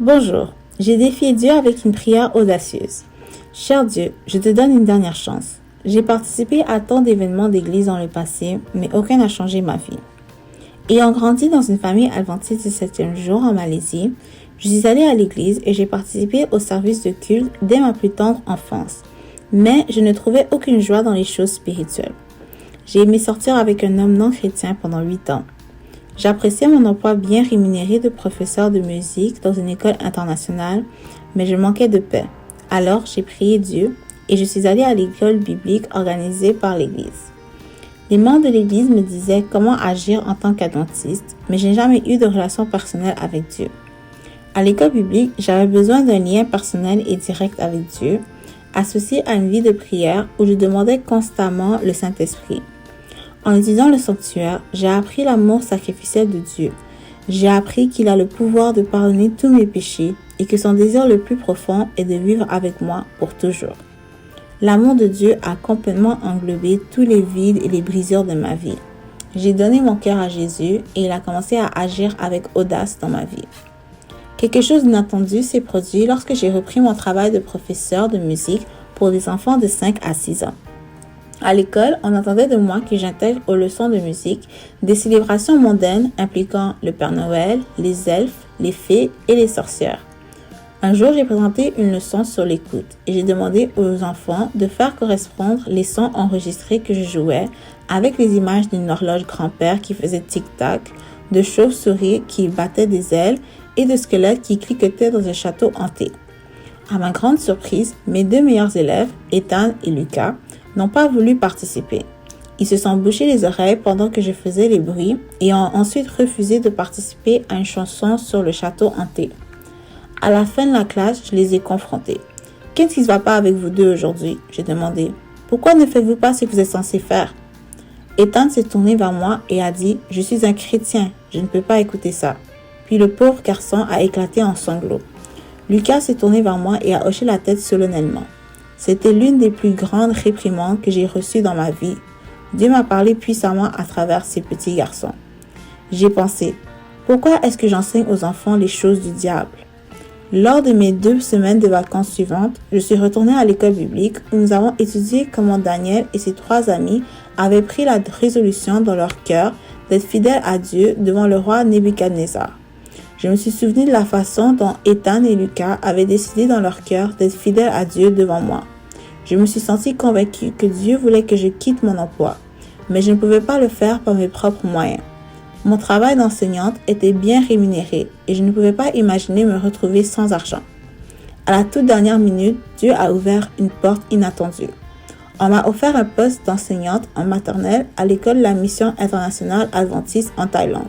Bonjour, j'ai défié Dieu avec une prière audacieuse. Cher Dieu, je te donne une dernière chance. J'ai participé à tant d'événements d'église dans le passé, mais aucun n'a changé ma vie. Ayant grandi dans une famille adventiste du 7e jour en Malaisie, je suis allée à l'église et j'ai participé au service de culte dès ma plus tendre enfance. Mais je ne trouvais aucune joie dans les choses spirituelles. J'ai aimé sortir avec un homme non chrétien pendant 8 ans. J'appréciais mon emploi bien rémunéré de professeur de musique dans une école internationale, mais je manquais de paix. Alors, j'ai prié Dieu et je suis allée à l'école biblique organisée par l'Église. Les membres de l'Église me disaient comment agir en tant qu'adventiste, mais je n'ai jamais eu de relation personnelle avec Dieu. À l'école biblique, j'avais besoin d'un lien personnel et direct avec Dieu, associé à une vie de prière où je demandais constamment le Saint-Esprit. En étudiant le sanctuaire, j'ai appris l'amour sacrificiel de Dieu. J'ai appris qu'il a le pouvoir de pardonner tous mes péchés et que son désir le plus profond est de vivre avec moi pour toujours. L'amour de Dieu a complètement englobé tous les vides et les brisures de ma vie. J'ai donné mon cœur à Jésus et il a commencé à agir avec audace dans ma vie. Quelque chose d'inattendu s'est produit lorsque j'ai repris mon travail de professeur de musique pour des enfants de 5 à 6 ans. À l'école, on attendait de moi que j'intègre aux leçons de musique des célébrations mondaines impliquant le Père Noël, les elfes, les fées et les sorcières. Un jour, j'ai présenté une leçon sur l'écoute et j'ai demandé aux enfants de faire correspondre les sons enregistrés que je jouais avec les images d'une horloge grand-père qui faisait tic-tac, de chauves-souris qui battaient des ailes et de squelettes qui cliquetaient dans un château hanté. À ma grande surprise, mes 2 meilleurs élèves, Ethan et Lucas, n'ont pas voulu participer. Ils se sont bouchés les oreilles pendant que je faisais les bruits et ont ensuite refusé de participer à une chanson sur le château hanté. À la fin de la classe, je les ai confrontés. « Qu'est-ce qui ne va pas avec vous deux aujourd'hui ?» J'ai demandé. « Pourquoi ne faites-vous pas ce que vous êtes censé faire ?» Ethan s'est tourné vers moi et a dit « Je suis un chrétien, je ne peux pas écouter ça. » Puis le pauvre garçon a éclaté en sanglots. Lucas s'est tourné vers moi et a hoché la tête solennellement. C'était l'une des plus grandes réprimandes que j'ai reçues dans ma vie. Dieu m'a parlé puissamment à travers ces petits garçons. J'ai pensé, pourquoi est-ce que j'enseigne aux enfants les choses du diable? Lors de mes 2 semaines de vacances suivantes, je suis retournée à l'école biblique où nous avons étudié comment Daniel et ses 3 amis avaient pris la résolution dans leur cœur d'être fidèles à Dieu devant le roi Nebuchadnezzar. Je me suis souvenu de la façon dont Ethan et Lucas avaient décidé dans leur cœur d'être fidèles à Dieu devant moi. Je me suis sentie convaincue que Dieu voulait que je quitte mon emploi, mais je ne pouvais pas le faire par mes propres moyens. Mon travail d'enseignante était bien rémunéré et je ne pouvais pas imaginer me retrouver sans argent. À la toute dernière minute, Dieu a ouvert une porte inattendue. On m'a offert un poste d'enseignante en maternelle à l'école de la Mission internationale adventiste en Thaïlande.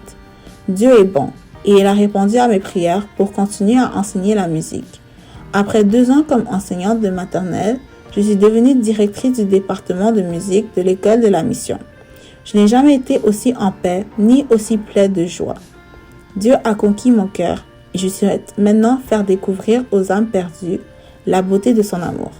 Dieu est bon. Et il a répondu à mes prières pour continuer à enseigner la musique. Après 2 ans comme enseignante de maternelle, je suis devenue directrice du département de musique de l'école de la mission. Je n'ai jamais été aussi en paix ni aussi pleine de joie. Dieu a conquis mon cœur et je souhaite maintenant faire découvrir aux âmes perdues la beauté de son amour.